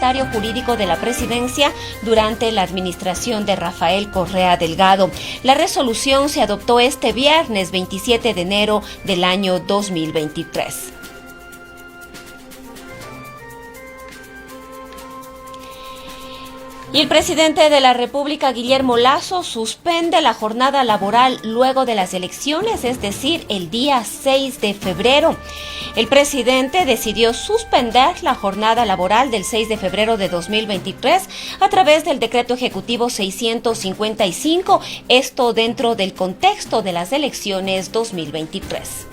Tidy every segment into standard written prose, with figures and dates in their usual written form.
secretario jurídico de la presidencia durante la administración de Rafael Correa Delgado. La resolución se adoptó este viernes 27 de enero del año 2023. Y el presidente de la República, Guillermo Lasso, suspende la jornada laboral luego de las elecciones, es decir, el día 6 de febrero. El presidente decidió suspender la jornada laboral del 6 de febrero de 2023 a través del decreto ejecutivo 655, esto dentro del contexto de las elecciones 2023.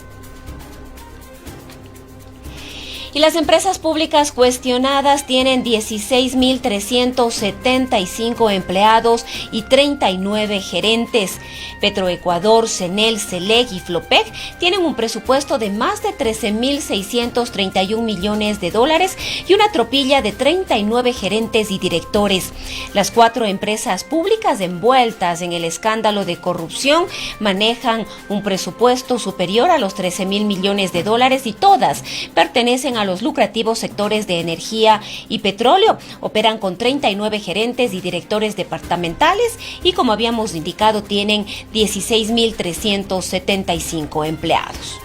Y las empresas públicas cuestionadas tienen 16.375 empleados y 39 gerentes. Petroecuador, CENEL, SELEC y FLOPEC tienen un presupuesto de más de 13.631 millones de dólares y una tropilla de 39 gerentes y directores. Las 4 empresas públicas envueltas en el escándalo de corrupción manejan un presupuesto superior a los 13.000 millones de dólares y todas pertenecen a los lucrativos sectores de energía y petróleo. Operan con 39 gerentes y directores departamentales y, como habíamos indicado, tienen 16.375 empleados.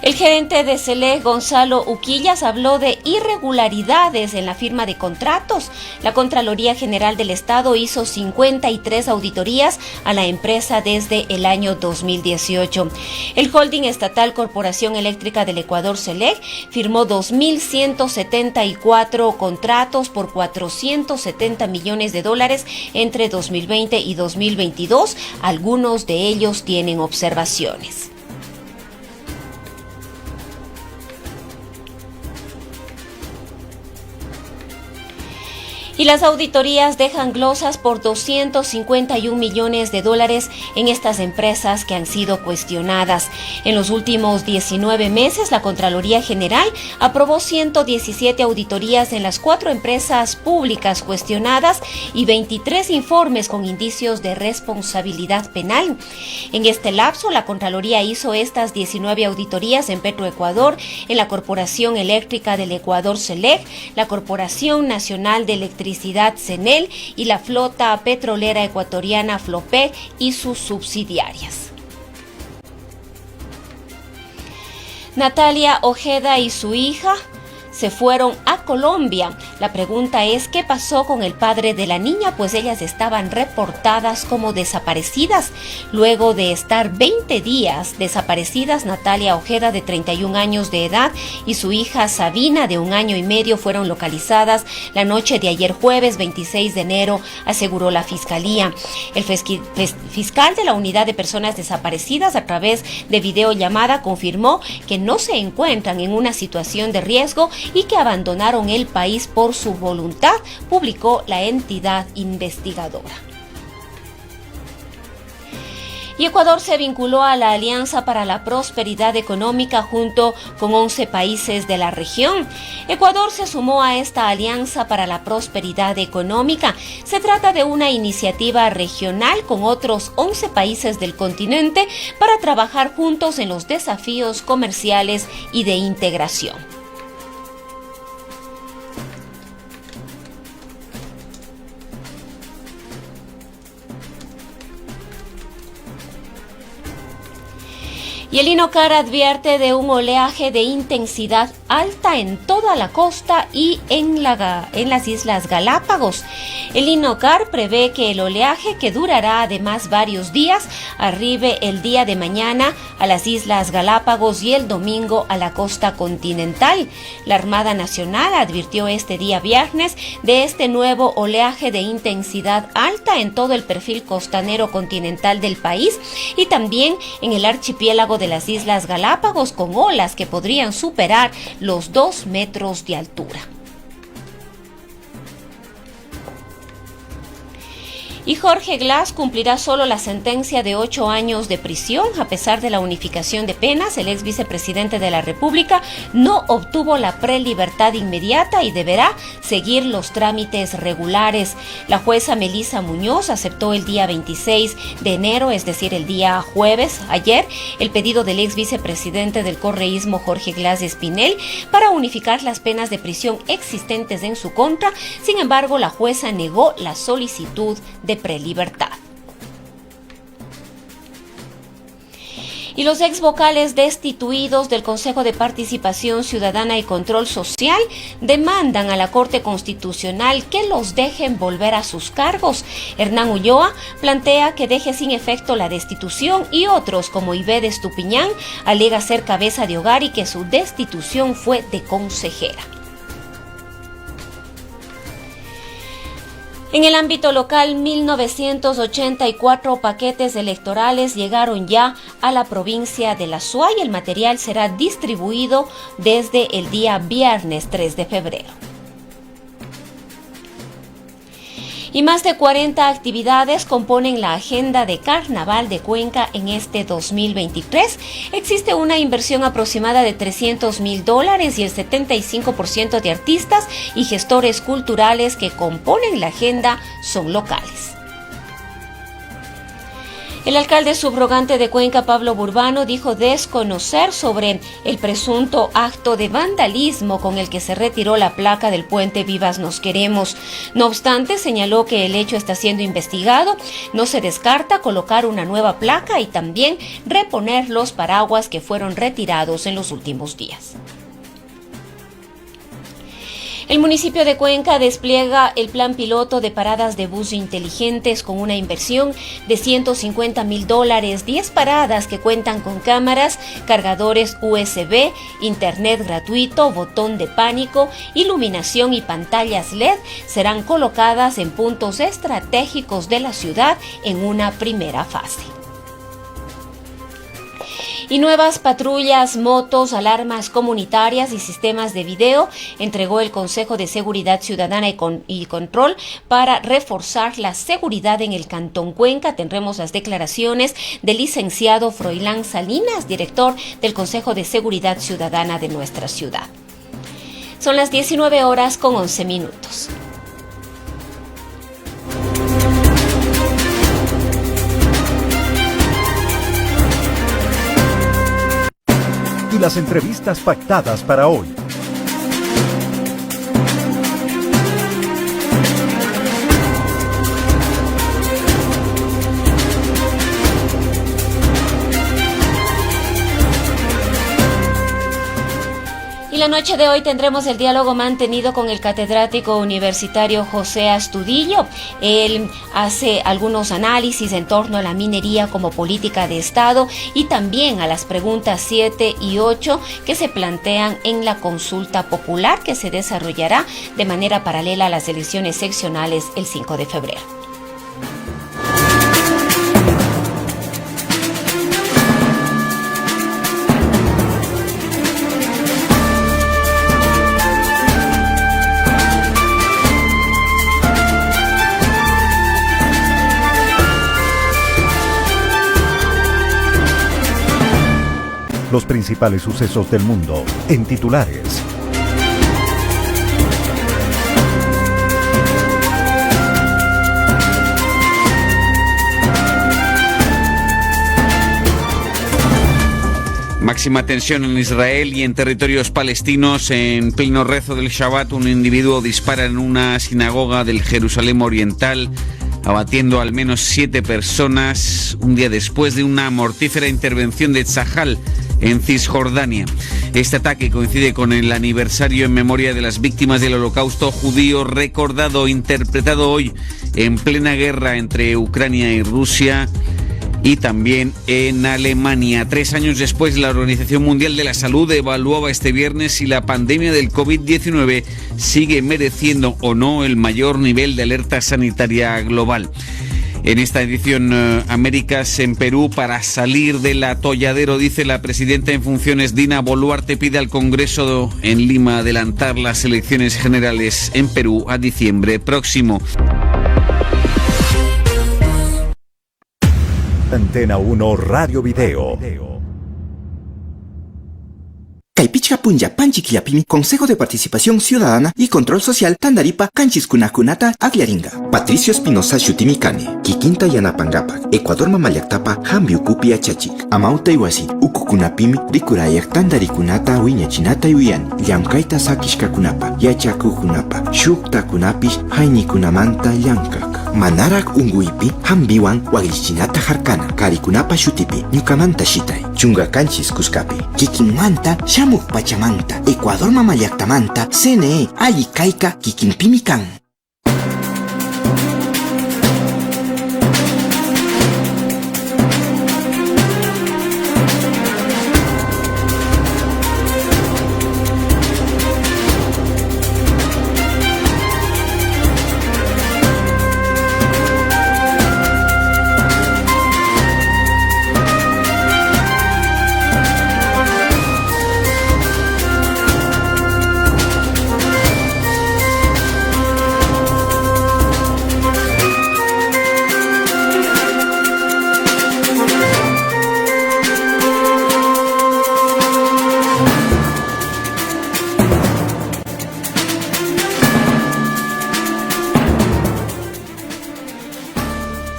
El gerente de SELEC, Gonzalo Uquillas, habló de irregularidades en la firma de contratos. La Contraloría General del Estado hizo 53 auditorías a la empresa desde el año 2018. El holding estatal Corporación Eléctrica del Ecuador, SELEC, firmó 2.174 contratos por 470 millones de dólares entre 2020 y 2022. Algunos de ellos tienen observaciones. Y las auditorías dejan glosas por 251 millones de dólares en estas empresas que han sido cuestionadas. En los últimos 19 meses, la Contraloría General aprobó 117 auditorías en las 4 empresas públicas cuestionadas y 23 informes con indicios de responsabilidad penal. En este lapso, la Contraloría hizo estas 19 auditorías en Petroecuador, en la Corporación Eléctrica del Ecuador, SELEC, la Corporación Nacional de Electricidad, CENEL y la flota petrolera ecuatoriana FLOPEC y sus subsidiarias. Natalia Ojeda y su hija se fueron a Colombia. La pregunta es, ¿qué pasó con el padre de la niña? Pues ellas estaban reportadas como desaparecidas. Luego de estar 20 días desaparecidas, Natalia Ojeda, de 31 años de edad, y su hija Sabina, de 1 año y medio, fueron localizadas la noche de ayer jueves 26 de enero, aseguró la Fiscalía. El fiscal de la Unidad de Personas Desaparecidas, a través de videollamada, confirmó que no se encuentran en una situación de riesgo y que abandonaron el país por su voluntad, publicó la entidad investigadora. Y Ecuador se vinculó a la Alianza para la Prosperidad Económica junto con 11 países de la región. Ecuador se sumó a esta Alianza para la Prosperidad Económica. Se trata de una iniciativa regional con otros 11 países del continente para trabajar juntos en los desafíos comerciales y de integración. Y el INOCAR advierte de un oleaje de intensidad alta en toda la costa y en las Islas Galápagos. El INOCAR prevé que el oleaje, que durará además varios días, arribe el día de mañana a las Islas Galápagos y el domingo a la costa continental. La Armada Nacional advirtió este día viernes de este nuevo oleaje de intensidad alta en todo el perfil costanero continental del país y también en el archipiélago de las Islas Galápagos, con olas que podrían superar los 2 metros de altura. Y Jorge Glass cumplirá solo la sentencia de 8 años de prisión. A pesar de la unificación de penas, el ex vicepresidente de la República no obtuvo la prelibertad inmediata y deberá seguir los trámites regulares. La jueza Melissa Muñoz aceptó el día 26 de enero, es decir, el día jueves, ayer, el pedido del ex vicepresidente del correísmo Jorge Glass de Espinel para unificar las penas de prisión existentes en su contra. Sin embargo, la jueza negó la solicitud de prelibertad. Y los ex vocales destituidos del Consejo de Participación Ciudadana y Control Social demandan a la Corte Constitucional que los dejen volver a sus cargos. Hernán Ulloa plantea que deje sin efecto la destitución y otros, como Ivette Estupiñán, alega ser cabeza de hogar y que su destitución fue de consejera. En el ámbito local, 1.984 paquetes electorales llegaron ya a la provincia de La Suay. El material será distribuido desde el día viernes 3 de febrero. Y más de 40 actividades componen la agenda de Carnaval de Cuenca en este 2023. Existe una inversión aproximada de $300,000 y el 75% de artistas y gestores culturales que componen la agenda son locales. El alcalde subrogante de Cuenca, Pablo Burbano, dijo desconocer sobre el presunto acto de vandalismo con el que se retiró la placa del puente Vivas Nos Queremos. No obstante, señaló que el hecho está siendo investigado. No se descarta colocar una nueva placa y también reponer los paraguas que fueron retirados en los últimos días. El municipio de Cuenca despliega el plan piloto de paradas de bus inteligentes con una inversión de $150,000, 10 paradas que cuentan con cámaras, cargadores USB, internet gratuito, botón de pánico, iluminación y pantallas LED serán colocadas en puntos estratégicos de la ciudad en una primera fase. Y nuevas patrullas, motos, alarmas comunitarias y sistemas de video entregó el Consejo de Seguridad Ciudadana y Control para reforzar la seguridad en el Cantón Cuenca. Tendremos las declaraciones del licenciado Froilán Salinas, director del Consejo de Seguridad Ciudadana de nuestra ciudad. Son las 19:11. Y las entrevistas pactadas para hoy. La noche de hoy tendremos el diálogo mantenido con el catedrático universitario José Astudillo. Él hace algunos análisis en torno a la minería como política de Estado y también a las preguntas 7 y 8 que se plantean en la consulta popular que se desarrollará de manera paralela a las elecciones seccionales el 5 de febrero. Los principales sucesos del mundo en titulares. Máxima tensión en Israel y en territorios palestinos. En pleno rezo del Shabbat, un individuo dispara en una sinagoga del Jerusalén Oriental, abatiendo al menos 7 personas, un día después de una mortífera intervención de Tzahal en Cisjordania. Este ataque coincide con el aniversario en memoria de las víctimas del Holocausto judío, recordado, interpretado hoy en plena guerra entre Ucrania y Rusia, y también en Alemania. 3 años después, la Organización Mundial de la Salud evaluaba este viernes si la pandemia del COVID-19 sigue mereciendo o no el mayor nivel de alerta sanitaria global. En esta edición, Américas en Perú, para salir del atolladero, dice la presidenta en funciones Dina Boluarte, pide al Congreso en Lima adelantar las elecciones generales en Perú a diciembre próximo. Antena 1 Radio Video. Kaypichka punlla panchik yapimi Consejo de Participación Ciudadana y Control Social Tandaripa Kanchiskunakunata Agliaringa. Patricio Espinosa Shutimikane, Kikinta Yanapangapa, Ecuador Mamayaktapa, Hambiukupi Achachik, Amauta Iwasi, Ukukunapimi, Rikurayak Tandarikunata Wiñachinata Yuyan, Llamkaita Sakishkakunapa, Yachakukunapa, Shukta Kunapish, Hainikunamanta Llankak. Manarak Unguipi, Hambiwan, Waglichinata Harkana, Karikunapa Shutipi, Nyukamanta Shitai, Chunga Kanchis Kuskapi, Kikinmanta, Shamuk Pachamanta, Ecuador Mamayaktamanta, CNE, Ayikaika, Kikinpimikan.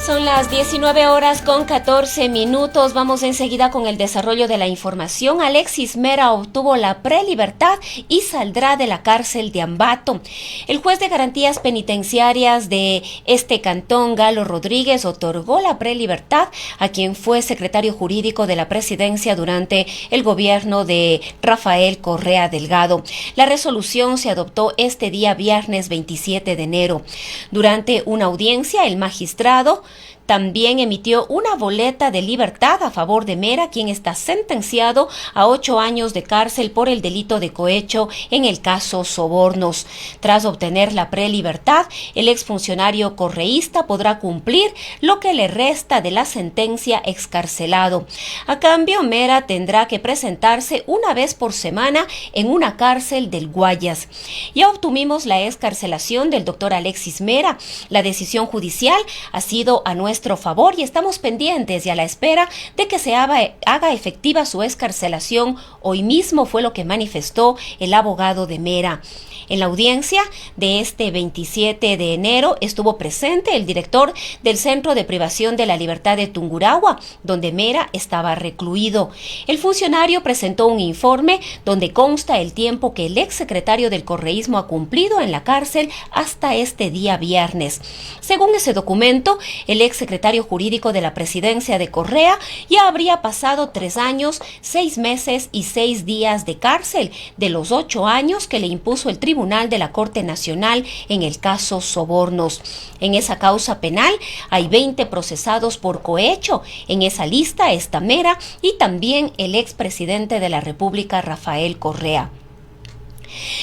Son las 19:14. Vamos enseguida con el desarrollo de la información. Alexis Mera obtuvo la prelibertad y saldrá de la cárcel de Ambato. El juez de garantías penitenciarias de este cantón, Galo Rodríguez, otorgó la prelibertad a quien fue secretario jurídico de la presidencia durante el gobierno de Rafael Correa Delgado. La resolución se adoptó este día viernes 27 de enero. Durante una audiencia, el magistrado también emitió una boleta de libertad a favor de Mera, quien está sentenciado a 8 años de cárcel por el delito de cohecho en el caso Sobornos. Tras obtener la prelibertad, el exfuncionario correísta podrá cumplir lo que le resta de la sentencia excarcelado. A cambio, Mera tendrá que presentarse una vez por semana en una cárcel del Guayas. Ya obtuvimos la excarcelación del doctor Alexis Mera. La decisión judicial ha sido a nuestro favor y estamos pendientes y a la espera de que se haga efectiva su excarcelación. Hoy mismo fue lo que manifestó el abogado de Mera. En la audiencia de este 27 de enero estuvo presente el director del Centro de Privación de la Libertad de Tungurahua, donde Mera estaba recluido. El funcionario presentó un informe donde consta el tiempo que el exsecretario del correísmo ha cumplido en la cárcel hasta este día viernes. Según ese documento, el exsecretario jurídico de la presidencia de Correa ya habría pasado 3 años, 6 meses y 6 días de cárcel de los 8 años que le impuso el Tribunal de la Corte Nacional en el caso Sobornos. En esa causa penal hay 20 procesados por cohecho. En esa lista está Mera y también el expresidente de la República, Rafael Correa.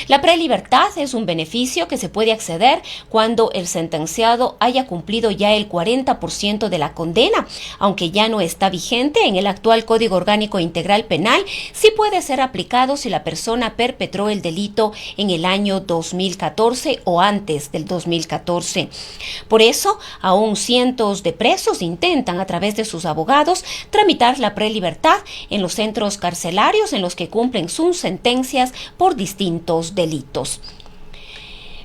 La prelibertad es un beneficio que se puede acceder cuando el sentenciado haya cumplido ya el 40% de la condena, aunque ya no está vigente en el actual Código Orgánico Integral Penal. Sí puede ser aplicado si la persona perpetró el delito en el año 2014 o antes del 2014. Por eso, aún cientos de presos intentan a través de sus abogados tramitar la prelibertad en los centros carcelarios en los que cumplen sus sentencias por distintos delitos.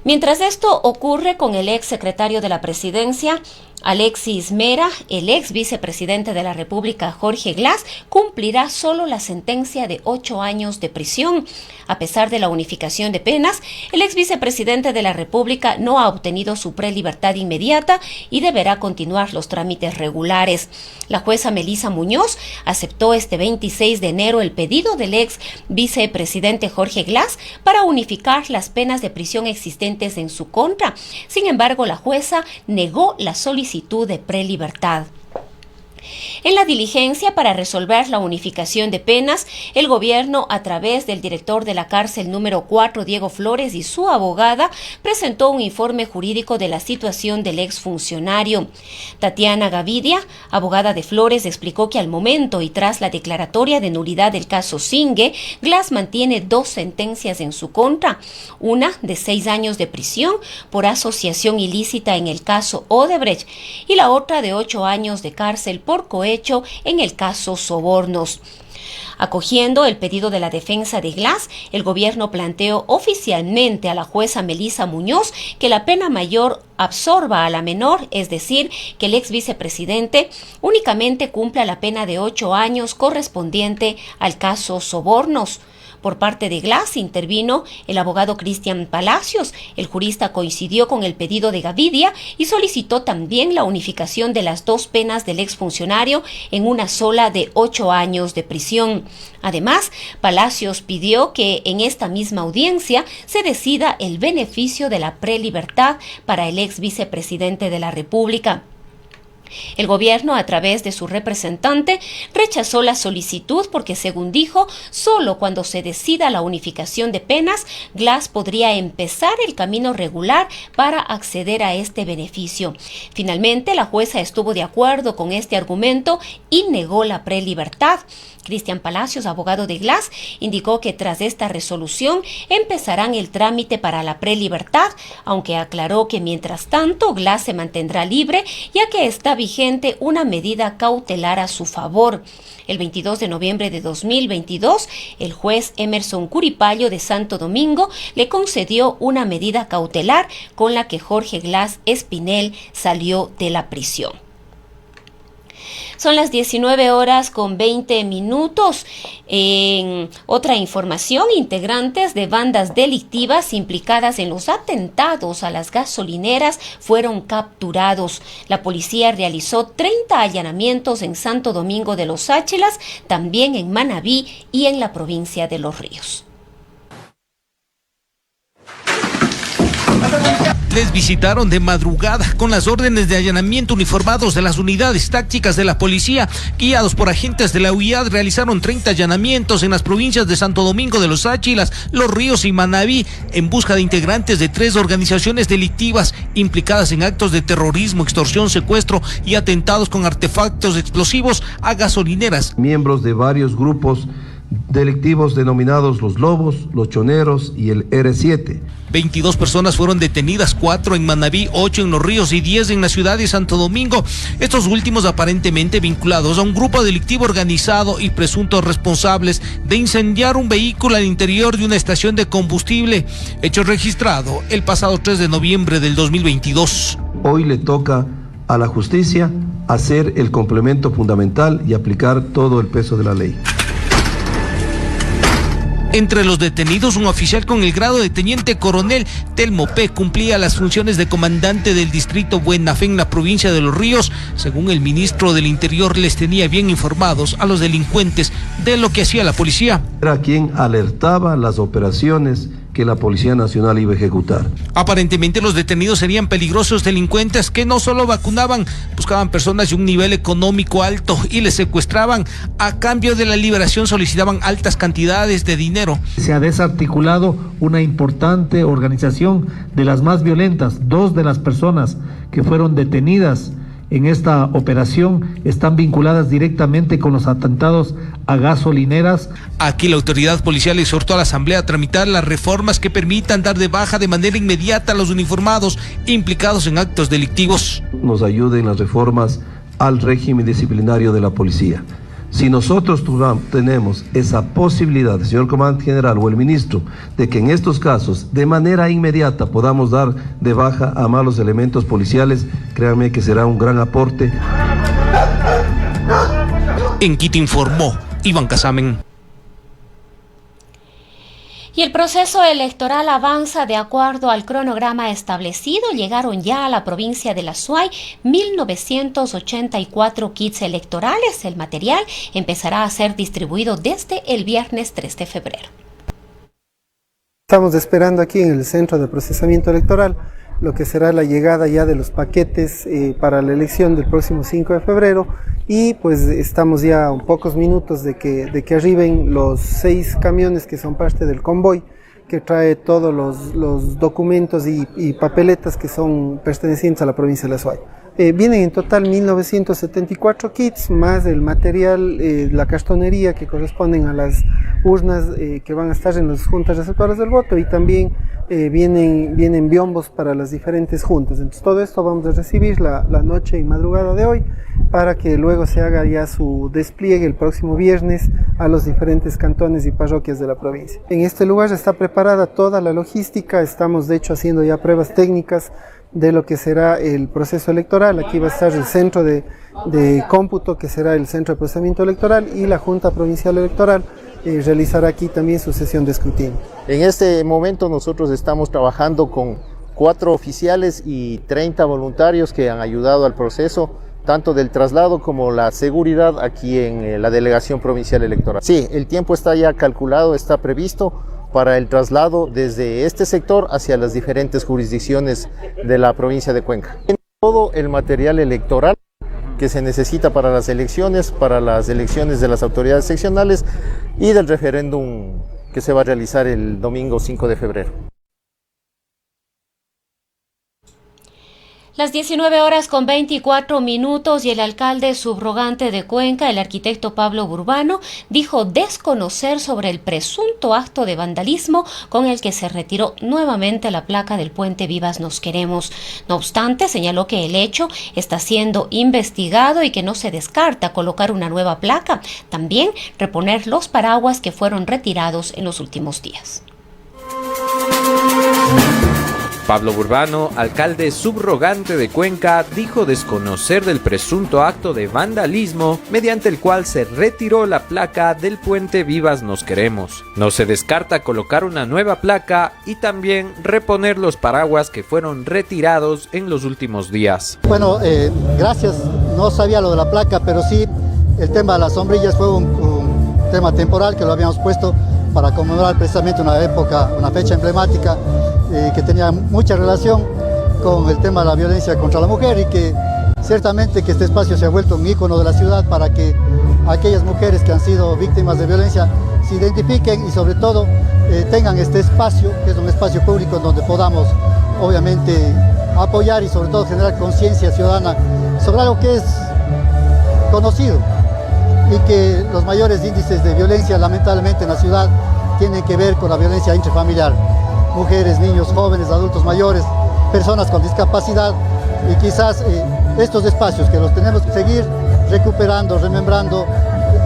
Mientras esto ocurre con el ex secretario de la presidencia, Alexis Mera, el ex vicepresidente de la República, Jorge Glass, cumplirá solo la sentencia de 8 años de prisión. A pesar de la unificación de penas, el ex vicepresidente de la República no ha obtenido su prelibertad inmediata y deberá continuar los trámites regulares. La jueza Melisa Muñoz aceptó este 26 de enero el pedido del ex vicepresidente Jorge Glass para unificar las penas de prisión existentes en su contra. Sin embargo, la jueza negó la solicitud de prelibertad. En la diligencia para resolver la unificación de penas, el gobierno, a través del director de la cárcel número 4, Diego Flores, y su abogada, presentó un informe jurídico de la situación del exfuncionario. Tatiana Gavidia, abogada de Flores, explicó que al momento y tras la declaratoria de nulidad del caso Singue, Glass mantiene 2 sentencias en su contra, una de 6 años de prisión por asociación ilícita en el caso Odebrecht y la otra de 8 años de cárcel por cohecho en el caso Sobornos. Acogiendo el pedido de la defensa de Glass, el gobierno planteó oficialmente a la jueza Melissa Muñoz que la pena mayor absorba a la menor, es decir, que el ex vicepresidente únicamente cumpla la pena de 8 años correspondiente al caso Sobornos. Por parte de Glass intervino el abogado Cristian Palacios. El jurista coincidió con el pedido de Gavidia y solicitó también la unificación de las 2 penas del exfuncionario en una sola de 8 años de prisión. Además, Palacios pidió que en esta misma audiencia se decida el beneficio de la prelibertad para el ex vicepresidente de la República. El gobierno, a través de su representante, rechazó la solicitud porque, según dijo, solo cuando se decida la unificación de penas, Glass podría empezar el camino regular para acceder a este beneficio. Finalmente, la jueza estuvo de acuerdo con este argumento y negó la prelibertad. Cristian Palacios, abogado de Glass, indicó que tras esta resolución empezarán el trámite para la prelibertad, aunque aclaró que mientras tanto Glass se mantendrá libre, ya que está vigente una medida cautelar a su favor. El 22 de noviembre de 2022, el juez Emerson Curipallo de Santo Domingo le concedió una medida cautelar con la que Jorge Glass Espinel salió de la prisión. Son las 19:20. En otra información, integrantes de bandas delictivas implicadas en los atentados a las gasolineras fueron capturados. La policía realizó 30 allanamientos en Santo Domingo de los Áchilas, también en Manabí y en la provincia de Los Ríos. Les visitaron de madrugada con las órdenes de allanamiento uniformados de las unidades tácticas de la policía. Guiados por agentes de la UIAD, realizaron 30 allanamientos en las provincias de Santo Domingo de los Áchilas, Los Ríos y Manabí, en busca de integrantes de 3 organizaciones delictivas implicadas en actos de terrorismo, extorsión, secuestro y atentados con artefactos explosivos a gasolineras. Miembros de varios grupos delictivos denominados los Lobos, los Choneros y el R7. 22 personas fueron detenidas, 4 en Manabí, 8 en Los Ríos y 10 en la ciudad de Santo Domingo. Estos últimos aparentemente vinculados a un grupo delictivo organizado y presuntos responsables de incendiar un vehículo al interior de una estación de combustible, hecho registrado el pasado 3 de noviembre del 2022. Hoy le toca a la justicia hacer el complemento fundamental y aplicar todo el peso de la ley. Entre los detenidos, un oficial con el grado de teniente coronel. Telmo P. cumplía las funciones de comandante del distrito Buena Fe en la provincia de Los Ríos. Según el ministro del Interior, les tenía bien informados a los delincuentes de lo que hacía la policía. Era quien alertaba las operaciones que la Policía Nacional iba a ejecutar. Aparentemente los detenidos serían peligrosos delincuentes que no solo vacunaban, buscaban personas de un nivel económico alto y les secuestraban. A cambio de la liberación solicitaban altas cantidades de dinero. Se ha desarticulado una importante organización de las más violentas. 2 de las personas que fueron detenidas en esta operación están vinculadas directamente con los atentados a gasolineras. Aquí la autoridad policial exhortó a la Asamblea a tramitar las reformas que permitan dar de baja de manera inmediata a los uniformados implicados en actos delictivos. Nos ayuden las reformas al régimen disciplinario de la policía. Si nosotros tenemos esa posibilidad, señor comandante general o el ministro, de que en estos casos de manera inmediata podamos dar de baja a malos elementos policiales, créanme que será un gran aporte. En Quito informó Iván Casamen. Y el proceso electoral avanza de acuerdo al cronograma establecido. Llegaron ya a la provincia de la Suay 1.984 kits electorales. El material empezará a ser distribuido desde el viernes 3 de febrero. Estamos esperando aquí en el Centro de Procesamiento Electoral lo que será la llegada ya de los paquetes para la elección del próximo 5 de febrero y pues estamos ya a pocos minutos de que arriben los 6 camiones que son parte del convoy que trae todos los documentos y papeletas que son pertenecientes a la provincia de la Suay. Vienen en total 1.974 kits, más el material, la cartonería que corresponden a las urnas que van a estar en las juntas receptoras del voto y también vienen biombos para las diferentes juntas. Entonces todo esto vamos a recibir la noche y madrugada de hoy para que luego se haga ya su despliegue el próximo viernes a los diferentes cantones y parroquias de la provincia. En este lugar está preparada toda la logística, estamos de hecho haciendo ya pruebas técnicas de lo que será el proceso electoral. Aquí va a estar el centro de cómputo, que será el centro de procesamiento electoral, y la Junta Provincial Electoral realizará aquí también su sesión de escrutinio. En este momento nosotros estamos trabajando con 4 oficiales y 30 voluntarios que han ayudado al proceso, tanto del traslado como la seguridad aquí en la Delegación Provincial Electoral. Sí, el tiempo está ya calculado, está previsto para el traslado desde este sector hacia las diferentes jurisdicciones de la provincia de Cuenca. Todo el material electoral que se necesita para las elecciones de las autoridades seccionales y del referéndum que se va a realizar el domingo 5 de febrero. Las 19:24 y el alcalde subrogante de Cuenca, el arquitecto Pablo Burbano, dijo desconocer sobre el presunto acto de vandalismo con el que se retiró nuevamente la placa del puente Vivas Nos Queremos. No obstante, señaló que el hecho está siendo investigado y que no se descarta colocar una nueva placa. También reponer los paraguas que fueron retirados en los últimos días. Pablo Burbano, alcalde subrogante de Cuenca, dijo desconocer del presunto acto de vandalismo mediante el cual se retiró la placa del puente Vivas Nos Queremos. No se descarta colocar una nueva placa y también reponer los paraguas que fueron retirados en los últimos días. Bueno, gracias. No sabía lo de la placa, pero sí el tema de las sombrillas fue un tema temporal que lo habíamos puesto para conmemorar precisamente una fecha emblemática que tenía mucha relación con el tema de la violencia contra la mujer, y que ciertamente que este espacio se ha vuelto un ícono de la ciudad para que aquellas mujeres que han sido víctimas de violencia se identifiquen y sobre todo tengan este espacio, que es un espacio público en donde podamos obviamente apoyar y sobre todo generar conciencia ciudadana sobre algo que es conocido, y que los mayores índices de violencia lamentablemente en la ciudad tienen que ver con la violencia intrafamiliar. Mujeres, niños, jóvenes, adultos mayores, personas con discapacidad, y quizás estos espacios que los tenemos que seguir recuperando, remembrando,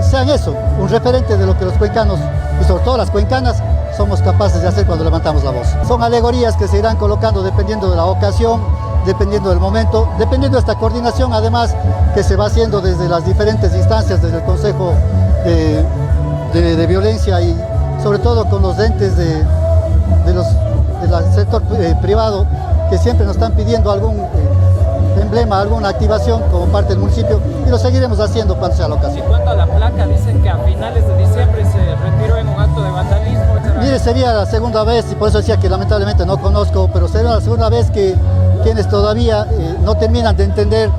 sean eso, un referente de lo que los cuencanos y sobre todo las cuencanas somos capaces de hacer cuando levantamos la voz. Son alegorías que se irán colocando dependiendo de la ocasión, dependiendo del momento, dependiendo de esta coordinación además que se va haciendo desde las diferentes instancias, desde el Consejo de Violencia y sobre todo con los entes del sector privado, que siempre nos están pidiendo algún emblema, alguna activación como parte del municipio, y lo seguiremos haciendo cuando sea la ocasión. En cuanto a la placa, dicen que a finales de diciembre se retiró en un acto de vandalismo. Mire, sería la segunda vez, y por eso decía que lamentablemente no conozco, pero sería la segunda vez que quienes todavía no terminan de entender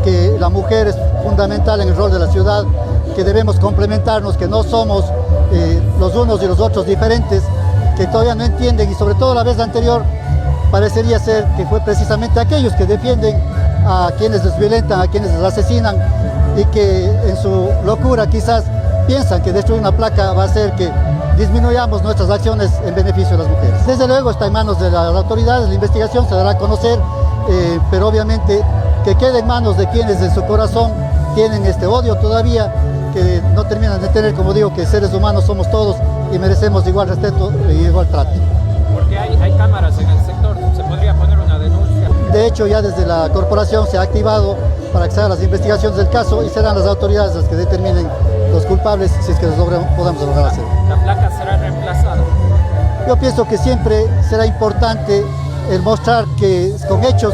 que la mujer es fundamental en el rol de la ciudad, que debemos complementarnos, que no somos los unos y los otros diferentes, que todavía no entienden, y sobre todo la vez anterior parecería ser que fue precisamente aquellos que defienden a quienes les violentan, a quienes les asesinan, y que en su locura quizás piensan que destruir una placa va a hacer que disminuyamos nuestras acciones en beneficio de las mujeres. Desde luego está en manos de las autoridades, la investigación se dará a conocer, pero obviamente que quede en manos de quienes en su corazón tienen este odio todavía, que no terminan de tener, como digo, que seres humanos somos todos y merecemos igual respeto y igual trato. Porque hay cámaras en el sector, se podría poner una denuncia. De hecho, ya desde la corporación se ha activado para que se hagan las investigaciones del caso, y serán las autoridades las que determinen los culpables, si es que podemos lograr hacerlo. ¿La placa será reemplazada? Yo pienso que siempre será importante el mostrar que con hechos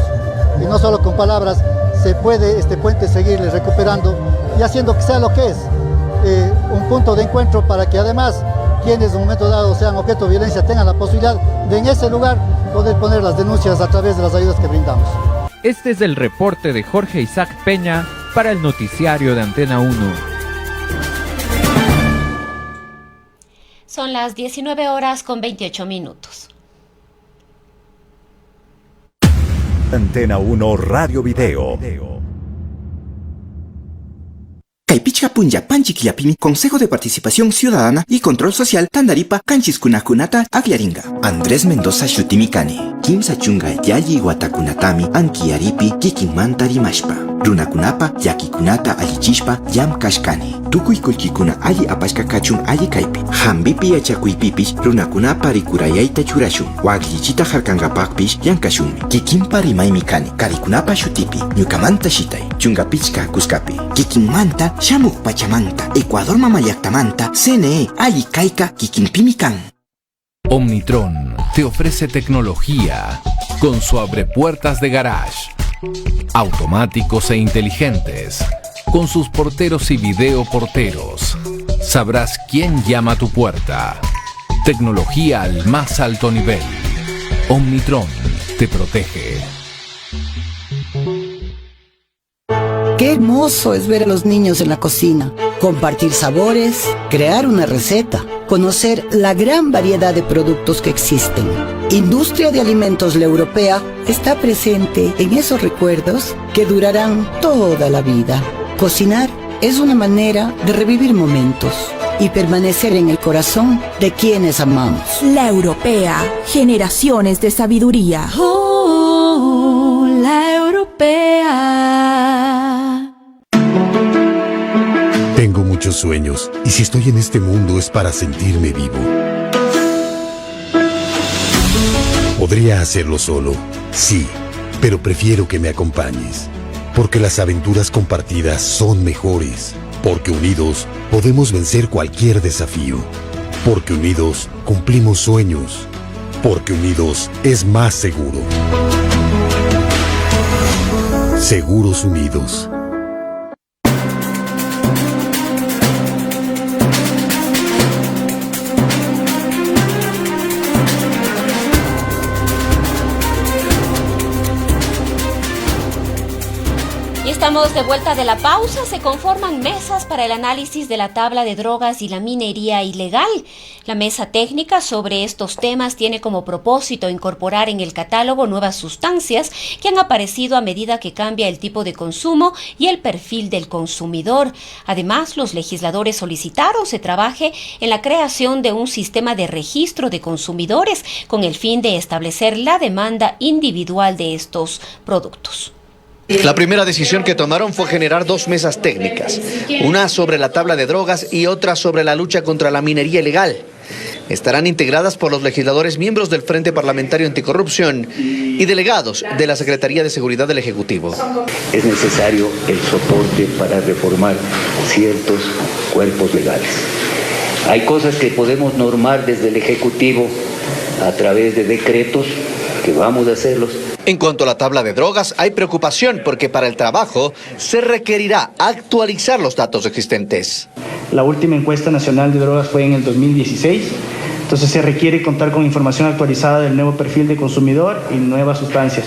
y no solo con palabras se puede este puente seguirle recuperando y haciendo que sea lo que es, un punto de encuentro para que además quienes en un momento dado sean objeto de violencia tengan la posibilidad de en ese lugar poder poner las denuncias a través de las ayudas que brindamos. Este es el reporte de Jorge Isaac Peña para el noticiario de Antena 1. Son las 19:28. Antena 1 Radio Video. Caipicha Punja Panchiquillapimi, Consejo de Participación Ciudadana y Control Social, Tandaripa, Canchiskunajunata, Agliaringa. Andrés Mendoza Shutimicani. Kimsa chunga yayi watakunatami ankiaripi kikinmanta rimashpa. Runakunapa yakikunata allichishpa yam kashkani. Tukuy kullkikuna alli apashka kachun alli kaypi. Hambipi yachakuypipish runakunapa rikurayayta churashun. Waglichita harkangapakpish yankashunmi. Kikinpa rimaymi kani. Karikunapa shutipi. Ñukamanta shitay. Chungapichka kuskapi. Kikinmanta shamuk pachamanta. Ecuador mamayaktamanta. CNE alli kayka kikinpimi kan. Omnitron te ofrece tecnología con su abrepuertas de garage, automáticos e inteligentes, con sus porteros y videoporteros. Sabrás quién llama a tu puerta. Tecnología al más alto nivel. Omnitron te protege. Qué hermoso es ver a los niños en la cocina, compartir sabores, crear una receta, conocer la gran variedad de productos que existen. Industria de Alimentos La Europea está presente en esos recuerdos que durarán toda la vida. Cocinar es una manera de revivir momentos y permanecer en el corazón de quienes amamos. La Europea, generaciones de sabiduría. La Europea. Tengo muchos sueños y si estoy en este mundo es para sentirme vivo. Podría hacerlo solo, sí, pero prefiero que me acompañes. Porque las aventuras compartidas son mejores. Porque unidos podemos vencer cualquier desafío. Porque unidos cumplimos sueños. Porque unidos es más seguro. Seguros Unidos. Estamos de vuelta de la pausa. Se conforman mesas para el análisis de la tabla de drogas y la minería ilegal. La mesa técnica sobre estos temas tiene como propósito incorporar en el catálogo nuevas sustancias que han aparecido a medida que cambia el tipo de consumo y el perfil del consumidor. Además, los legisladores solicitaron se trabaje en la creación de un sistema de registro de consumidores con el fin de establecer la demanda individual de estos productos. La primera decisión que tomaron fue generar dos mesas técnicas, una sobre la tabla de drogas y otra sobre la lucha contra la minería ilegal. Estarán integradas por los legisladores miembros del Frente Parlamentario Anticorrupción y delegados de la Secretaría de Seguridad del Ejecutivo. Es necesario el soporte para reformar ciertos cuerpos legales. Hay cosas que podemos normar desde el Ejecutivo a través de decretos, que vamos a hacerlos. En cuanto a la tabla de drogas, hay preocupación porque para el trabajo se requerirá actualizar los datos existentes. La última encuesta nacional de drogas fue en el 2016, entonces se requiere contar con información actualizada del nuevo perfil de consumidor y nuevas sustancias.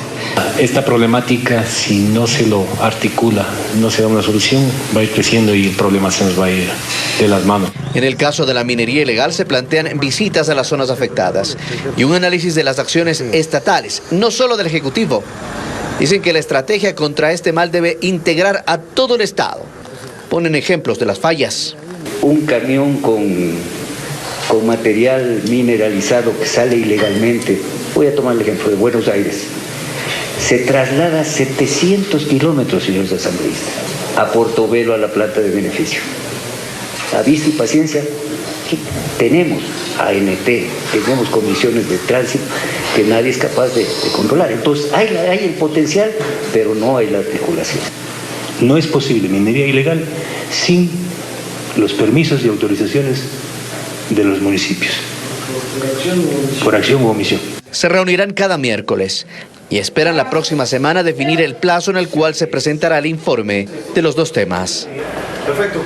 Esta problemática, si no se lo articula, no se da una solución, va a ir creciendo y el problema se nos va a ir de las manos. En el caso de la minería ilegal se plantean visitas a las zonas afectadas y un análisis de las acciones estatales, no solo del Ejecutivo. Dicen que la estrategia contra este mal debe integrar a todo el Estado. Ponen ejemplos de las fallas. Un camión con material mineralizado que sale ilegalmente, voy a tomar el ejemplo de Buenos Aires, se traslada 700 kilómetros, señores asambleístas, a Portobelo, a la planta de beneficio. A vista y paciencia, tenemos ANT, tenemos comisiones de tránsito que nadie es capaz de controlar. Entonces hay el potencial, pero no hay la articulación. No es posible minería ilegal sin los permisos y autorizaciones de los municipios, por acción u omisión. Se reunirán cada miércoles y esperan la próxima semana definir el plazo en el cual se presentará el informe de los dos temas. Perfecto.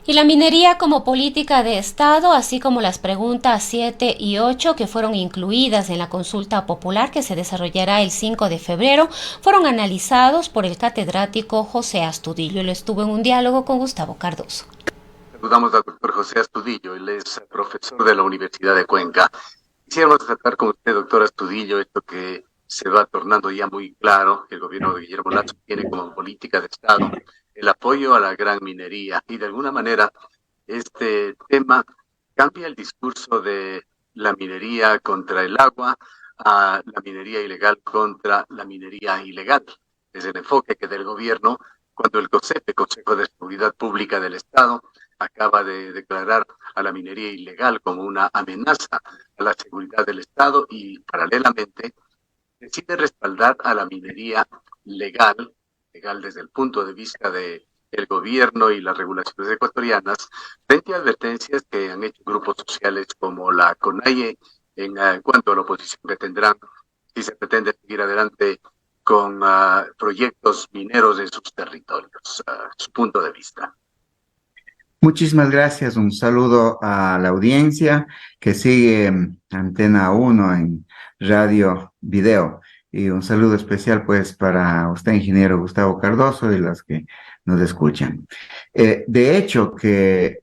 Y la minería como política de Estado, así como las preguntas 7 y 8 que fueron incluidas en la consulta popular que se desarrollará el 5 de febrero, fueron analizados por el catedrático José Astudillo. Él estuvo en un diálogo con Gustavo Cardoso. Saludamos al doctor José Astudillo, él es profesor de la Universidad de Cuenca. Quisiéramos tratar con usted, doctor Astudillo, esto que se va tornando ya muy claro, que el gobierno de Guillermo Lasso tiene como política de Estado, el apoyo a la gran minería. Y de alguna manera este tema cambia el discurso de la minería contra el agua a la minería ilegal contra la minería ilegal. Es el enfoque que del gobierno, cuando el COSEP, Consejo de Seguridad Pública del Estado, acaba de declarar a la minería ilegal como una amenaza a la seguridad del Estado y paralelamente decide respaldar a la minería legal desde el punto de vista de el gobierno y las regulaciones ecuatorianas, frente a advertencias que han hecho grupos sociales como la CONAIE en cuanto a la oposición que tendrán si se pretende seguir adelante con proyectos mineros en sus territorios. Su punto de vista. Muchísimas gracias, un saludo a la audiencia que sigue Antena 1 en radio, video, y un saludo especial pues para usted, ingeniero Gustavo Cardoso, y los que nos escuchan. De hecho que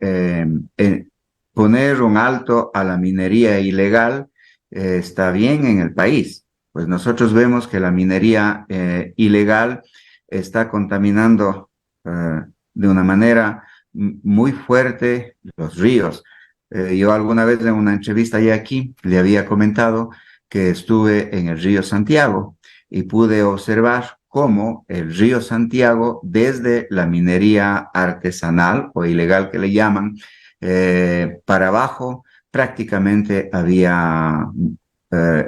poner un alto a la minería ilegal está bien en el país, pues nosotros vemos que la minería ilegal está contaminando de una manera muy fuerte los ríos. Yo alguna vez en una entrevista ya aquí le había comentado que estuve en el río Santiago y pude observar cómo el río Santiago, desde la minería artesanal o ilegal que le llaman, para abajo prácticamente había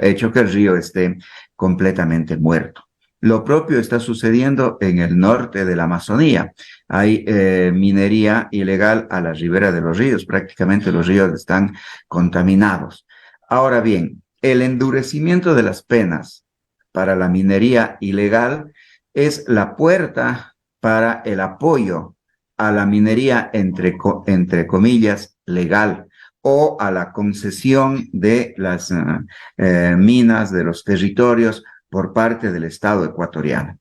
hecho que el río esté completamente muerto. Lo propio está sucediendo en el norte de la Amazonía. Hay minería ilegal a la ribera de los ríos. Prácticamente los ríos están contaminados. Ahora bien, el endurecimiento de las penas para la minería ilegal es la puerta para el apoyo a la minería, entre comillas, legal, o a la concesión de las minas de los territorios por parte del Estado ecuatoriano.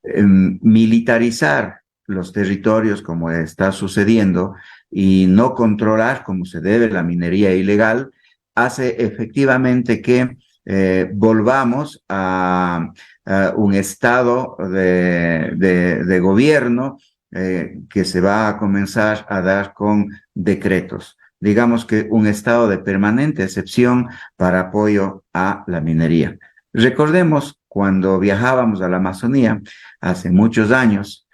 Militarizar los territorios como está sucediendo y no controlar como se debe la minería ilegal hace efectivamente que volvamos a un estado de gobierno que se va a comenzar a dar con decretos. Digamos que un estado de permanente excepción para apoyo a la minería. Recordemos cuando viajábamos a la Amazonía hace muchos años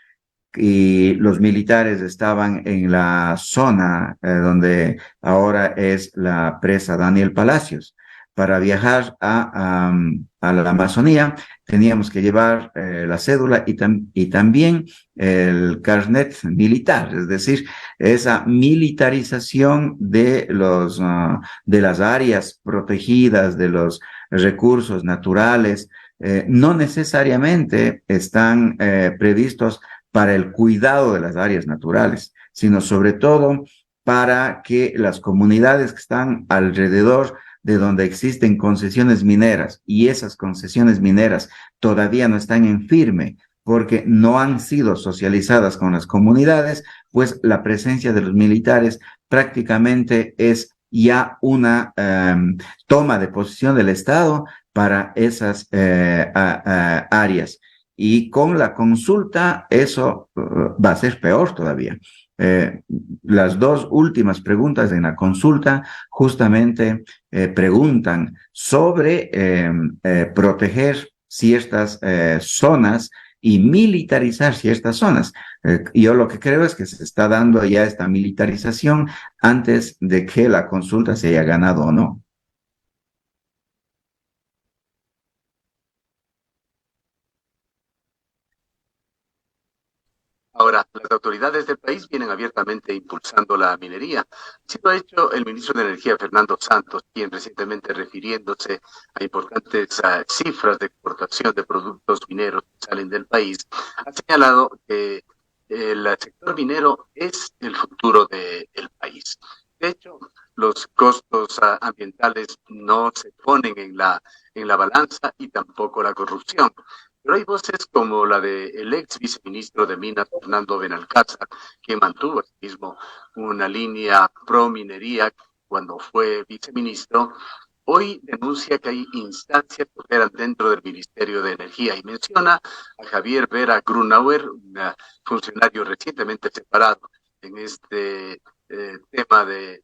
y los militares estaban en la zona donde ahora es la presa Daniel Palacios. Para viajar a la Amazonía teníamos que llevar la cédula y también el carnet militar, es decir, esa militarización de las áreas protegidas, de los recursos naturales, no necesariamente están previstos para el cuidado de las áreas naturales, sino sobre todo para que las comunidades que están alrededor de donde existen concesiones mineras y esas concesiones mineras todavía no están en firme porque no han sido socializadas con las comunidades, pues la presencia de los militares prácticamente es ya una toma de posición del Estado para esas áreas. Y con la consulta eso va a ser peor todavía. Las dos últimas preguntas en la consulta justamente preguntan sobre proteger ciertas zonas y militarizar ciertas zonas. Yo lo que creo es que se está dando ya esta militarización antes de que la consulta se haya ganado o no. Ahora, las autoridades del país vienen abiertamente impulsando la minería. Así lo ha hecho el ministro de Energía, Fernando Santos, quien recientemente, refiriéndose a importantes cifras de exportación de productos mineros que salen del país, ha señalado que el sector minero es el futuro del país. De hecho, los costos ambientales no se ponen en la balanza y tampoco la corrupción. Pero hay voces como la del ex viceministro de Minas, Fernando Benalcázar, que mantuvo asimismo una línea pro minería cuando fue viceministro hoy denuncia que hay instancias que operan dentro del Ministerio de Energía y menciona a Javier Vera Grunauer, un funcionario recientemente separado en este tema de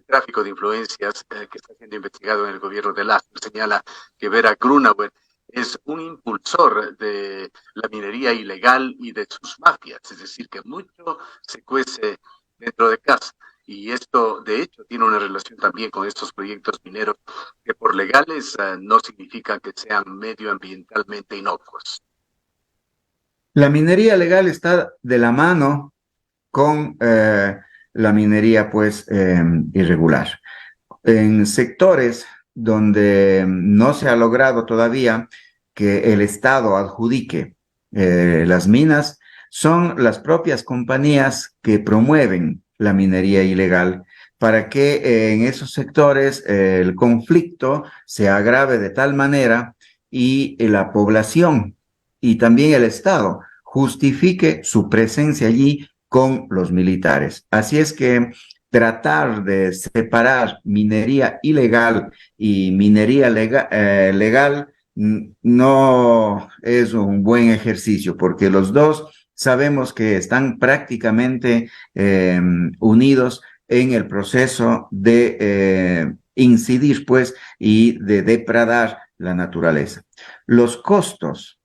tráfico de influencias que está siendo investigado en el gobierno de Lazo. Señala que Vera Grunauer es un impulsor de la minería ilegal y de sus mafias, es decir, que mucho se cuece dentro de casa. Y esto, de hecho, tiene una relación también con estos proyectos mineros que por legales no significan que sean medioambientalmente inocuos. La minería legal está de la mano con la minería, pues, irregular. En sectores donde no se ha logrado todavía que el Estado adjudique las minas, son las propias compañías que promueven la minería ilegal para que en esos sectores el conflicto se agrave de tal manera y la población y también el Estado justifique su presencia allí con los militares. Así es que tratar de separar minería ilegal y minería legal no es un buen ejercicio, porque los dos sabemos que están prácticamente unidos en el proceso de incidir, pues, y de depredar la naturaleza. Los costos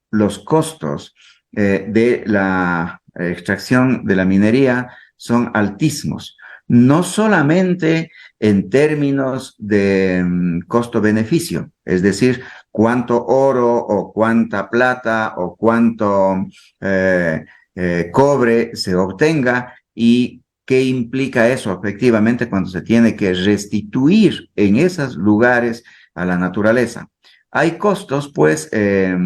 de la extracción de la minería son altísimos, no solamente en términos de costo-beneficio, es decir, cuánto oro o cuánta plata o cuánto cobre se obtenga y qué implica eso efectivamente cuando se tiene que restituir en esos lugares a la naturaleza. Hay costos, pues,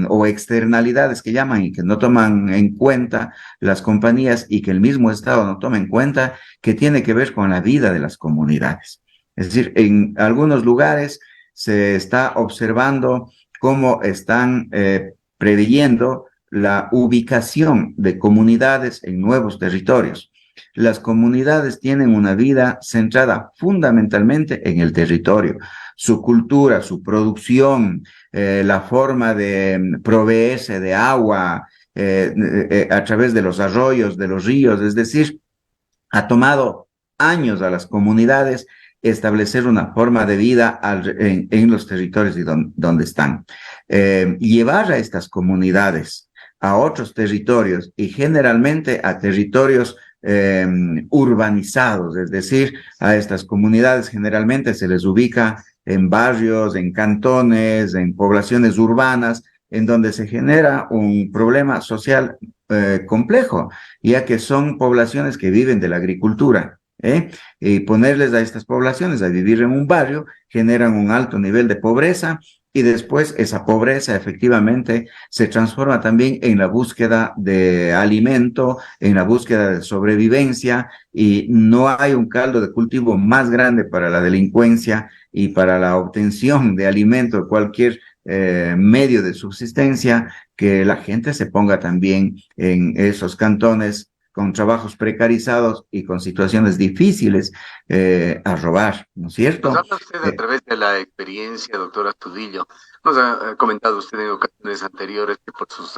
o externalidades que llaman y que no toman en cuenta las compañías y que el mismo Estado no toma en cuenta, que tiene que ver con la vida de las comunidades. Es decir, en algunos lugares se está observando cómo están preveyendo la ubicación de comunidades en nuevos territorios. Las comunidades tienen una vida centrada fundamentalmente en el territorio, su cultura, su producción, la forma de proveerse de agua a través de los arroyos, de los ríos, es decir, ha tomado años a las comunidades establecer una forma de vida en los territorios donde están. Llevar a estas comunidades a otros territorios y generalmente a territorios urbanizados, es decir, a estas comunidades generalmente se les ubica en barrios, en cantones, en poblaciones urbanas, en donde se genera un problema social complejo, ya que son poblaciones que viven de la agricultura. Y ponerles a estas poblaciones a vivir en un barrio generan un alto nivel de pobreza y después esa pobreza efectivamente se transforma también en la búsqueda de alimento, en la búsqueda de sobrevivencia, y no hay un caldo de cultivo más grande para la delincuencia y para la obtención de alimento de cualquier medio de subsistencia, que la gente se ponga también en esos cantones con trabajos precarizados y con situaciones difíciles a robar, ¿no es cierto? Nos habla usted a través de la experiencia, doctor Astudillo. Nos ha comentado usted en ocasiones anteriores que por sus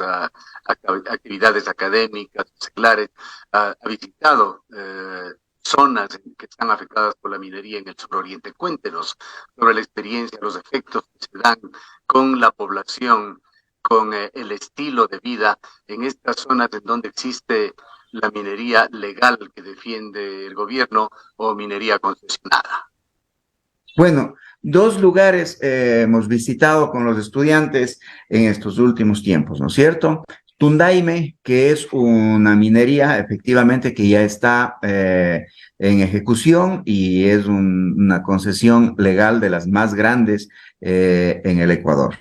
actividades académicas, seculares, ha visitado zonas que están afectadas por la minería en el suroriente. Cuéntenos sobre la experiencia, los efectos que se dan con la población, con el estilo de vida en estas zonas en donde existe la minería legal que defiende el gobierno o minería concesionada. Bueno, dos lugares hemos visitado con los estudiantes en estos últimos tiempos, ¿no es cierto? Tundaime, que es una minería efectivamente que ya está en ejecución y es una concesión legal de las más grandes en el Ecuador.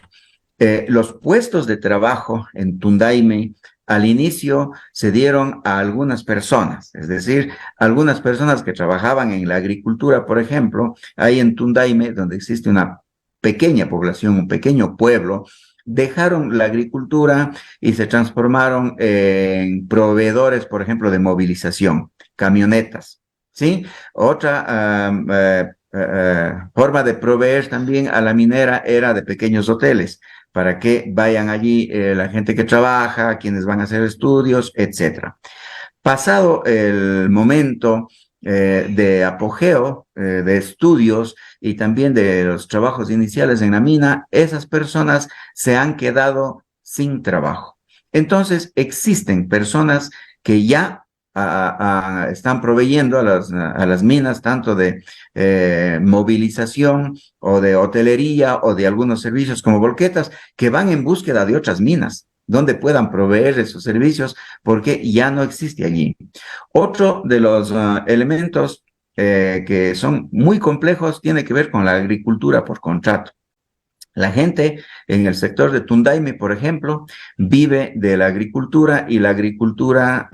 Los puestos de trabajo en Tundaime al inicio se dieron a algunas personas, es decir, algunas personas que trabajaban en la agricultura, por ejemplo, ahí en Tundaime, donde existe una pequeña población, un pequeño pueblo, dejaron la agricultura y se transformaron en proveedores, por ejemplo, de movilización, camionetas, ¿sí? Otra forma de proveer también a la minera era de pequeños hoteles, para que vayan allí la gente que trabaja, quienes van a hacer estudios, etcétera. Pasado el momento de apogeo de estudios y también de los trabajos iniciales en la mina, esas personas se han quedado sin trabajo. Entonces, existen personas que ya están proveyendo a las minas tanto de movilización o de hotelería o de algunos servicios como volquetas, que van en búsqueda de otras minas donde puedan proveer esos servicios porque ya no existe allí. Otro de los elementos que son muy complejos tiene que ver con la agricultura por contrato. La gente en el sector de Tundaime, por ejemplo, vive de la agricultura y la agricultura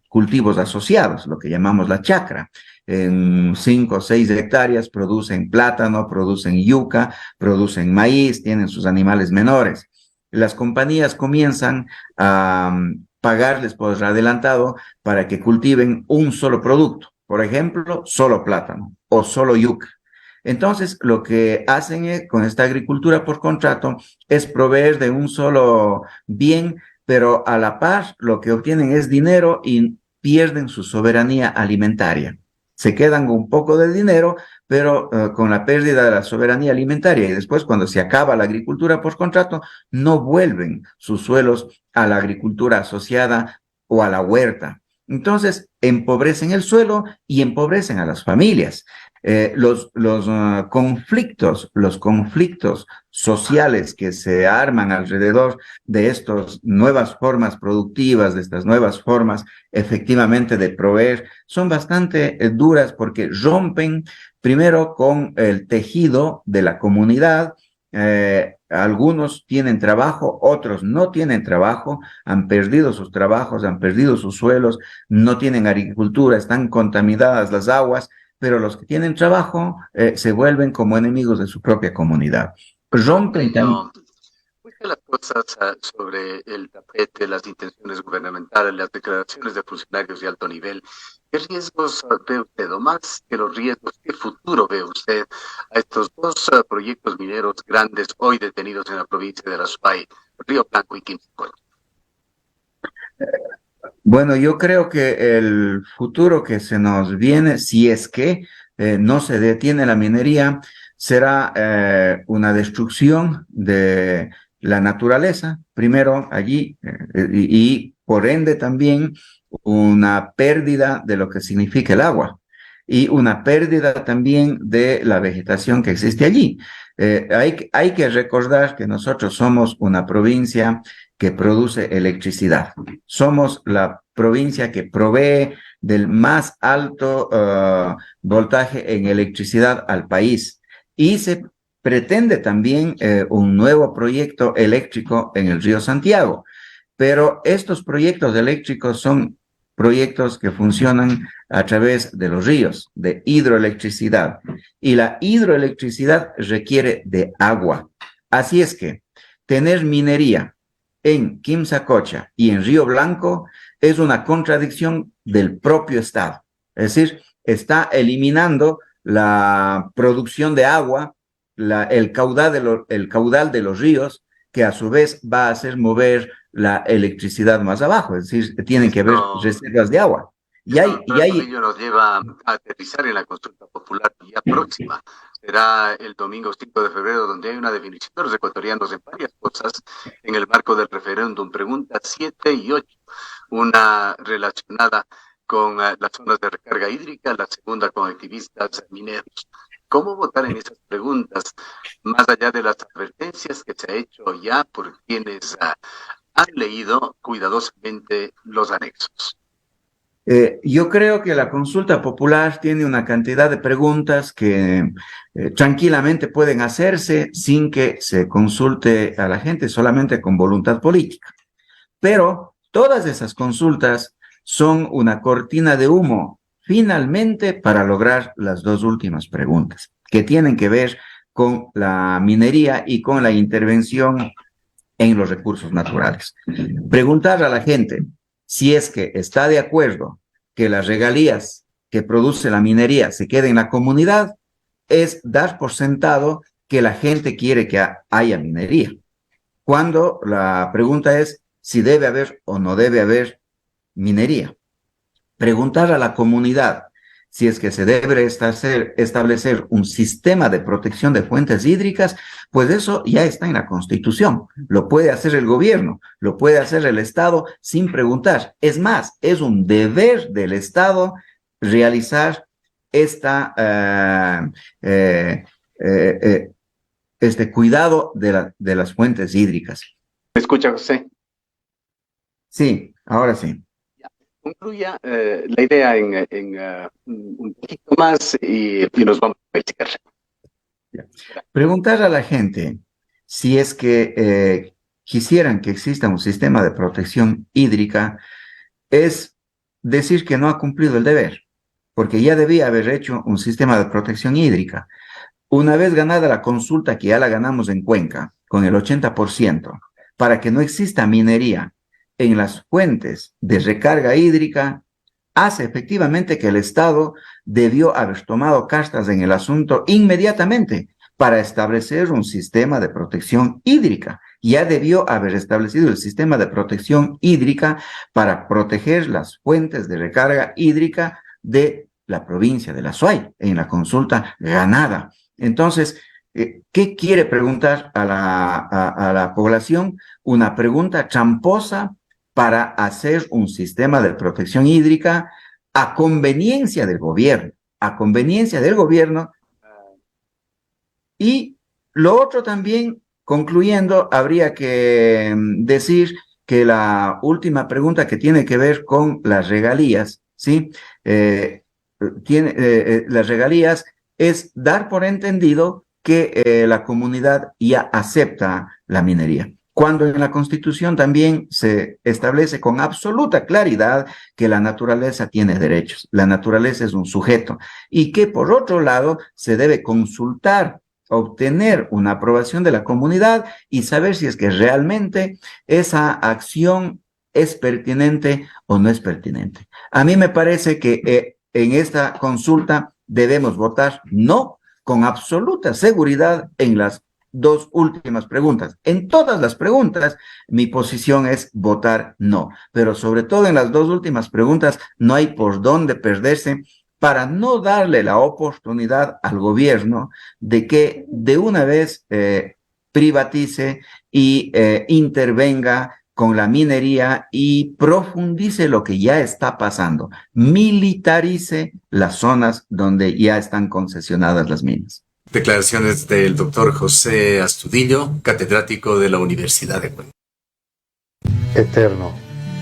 cultivos asociados, lo que llamamos la chacra. En 5 o 6 hectáreas producen plátano, producen yuca, producen maíz, tienen sus animales menores. Las compañías comienzan a pagarles por adelantado para que cultiven un solo producto, por ejemplo, solo plátano o solo yuca. Entonces, lo que hacen con esta agricultura por contrato es proveer de un solo bien, pero a la par lo que obtienen es dinero y pierden su soberanía alimentaria. Se quedan con un poco de dinero, pero con la pérdida de la soberanía alimentaria. Y después, cuando se acaba la agricultura por contrato, no vuelven sus suelos a la agricultura asociada o a la huerta. Entonces, empobrecen el suelo y empobrecen a las familias. Los conflictos sociales que se arman alrededor de estas nuevas formas productivas, de estas nuevas formas efectivamente de proveer, son bastante duras porque rompen primero con el tejido de la comunidad. Algunos tienen trabajo, otros no tienen trabajo, han perdido sus trabajos, han perdido sus suelos, no tienen agricultura, están contaminadas las aguas, pero los que tienen trabajo se vuelven como enemigos de su propia comunidad. Rompen también. Las cosas sobre el tapete, las intenciones gubernamentales, las declaraciones de funcionarios de alto nivel. ¿Qué riesgos ve usted, o más que los riesgos, qué futuro ve usted a estos dos proyectos mineros grandes hoy detenidos en la provincia de la Suay, Río Blanco y Quimsacocha? Bueno, yo creo que el futuro que se nos viene, si es que no se detiene la minería, será una destrucción de la naturaleza, primero allí, y por ende también una pérdida de lo que significa el agua y una pérdida también de la vegetación que existe allí. Hay que recordar que nosotros somos una provincia que produce electricidad. Somos la provincia que provee del más alto voltaje en electricidad al país y se pretende también un nuevo proyecto eléctrico en el río Santiago, pero estos proyectos eléctricos son proyectos que funcionan a través de los ríos, de hidroelectricidad, y la hidroelectricidad requiere de agua. Así es que tener minería en Quimsacocha y en Río Blanco es una contradicción del propio Estado. Es decir, está eliminando la producción de agua, el caudal de los ríos, que a su vez va a hacer mover la electricidad más abajo. Es decir, tienen que haber reservas de agua. Ello nos lleva a aterrizar en la consulta popular ya próxima. Será el domingo 5 de febrero, donde hay una definición de los ecuatorianos en varias cosas en el marco del referéndum. Preguntas 7 y 8. Una relacionada con las zonas de recarga hídrica, la segunda con activistas mineros. ¿Cómo votar en esas preguntas, más allá de las advertencias que se ha hecho ya por quienes han leído cuidadosamente los anexos? Yo creo que la consulta popular tiene una cantidad de preguntas que tranquilamente pueden hacerse sin que se consulte a la gente, solamente con voluntad política. Pero todas esas consultas son una cortina de humo, finalmente, para lograr las dos últimas preguntas, que tienen que ver con la minería y con la intervención en los recursos naturales. Preguntar a la gente si es que está de acuerdo que las regalías que produce la minería se queden en la comunidad es dar por sentado que la gente quiere que haya minería, cuando la pregunta es si debe haber o no debe haber minería. Preguntar a la comunidad si es que se debe establecer un sistema de protección de fuentes hídricas, pues eso ya está en la Constitución. Lo puede hacer el gobierno, lo puede hacer el Estado sin preguntar. Es más, es un deber del Estado realizar este cuidado de las fuentes hídricas. ¿Me escucha, José? Sí, ahora sí. Concluya la idea en un poquito más y nos vamos a cierre. Preguntar a la gente si es que quisieran que exista un sistema de protección hídrica es decir que no ha cumplido el deber, porque ya debía haber hecho un sistema de protección hídrica. Una vez ganada la consulta, que ya la ganamos en Cuenca, con el 80%, para que no exista minería en las fuentes de recarga hídrica, hace efectivamente que el Estado debió haber tomado cartas en el asunto inmediatamente para establecer un sistema de protección hídrica. Ya debió haber establecido el sistema de protección hídrica para proteger las fuentes de recarga hídrica de la provincia de La Suay, en la consulta ganada. Entonces, ¿qué quiere preguntar a la población? Una pregunta tramposa para hacer un sistema de protección hídrica a conveniencia del gobierno, Y lo otro también, concluyendo, habría que decir que la última pregunta que tiene que ver con las regalías, ¿sí? Las regalías es dar por entendido que la comunidad ya acepta la minería, cuando en la Constitución también se establece con absoluta claridad que la naturaleza tiene derechos, la naturaleza es un sujeto, y que por otro lado se debe consultar, obtener una aprobación de la comunidad y saber si es que realmente esa acción es pertinente o no es pertinente. A mí me parece que en esta consulta debemos votar no con absoluta seguridad en las dos últimas preguntas. En todas las preguntas, mi posición es votar no, pero sobre todo en las dos últimas preguntas no hay por dónde perderse para no darle la oportunidad al gobierno de que de una vez privatice y intervenga con la minería y profundice lo que ya está pasando, militarice las zonas donde ya están concesionadas las minas. Declaraciones del doctor José Astudillo, catedrático de la Universidad de Cuenca. Eterno.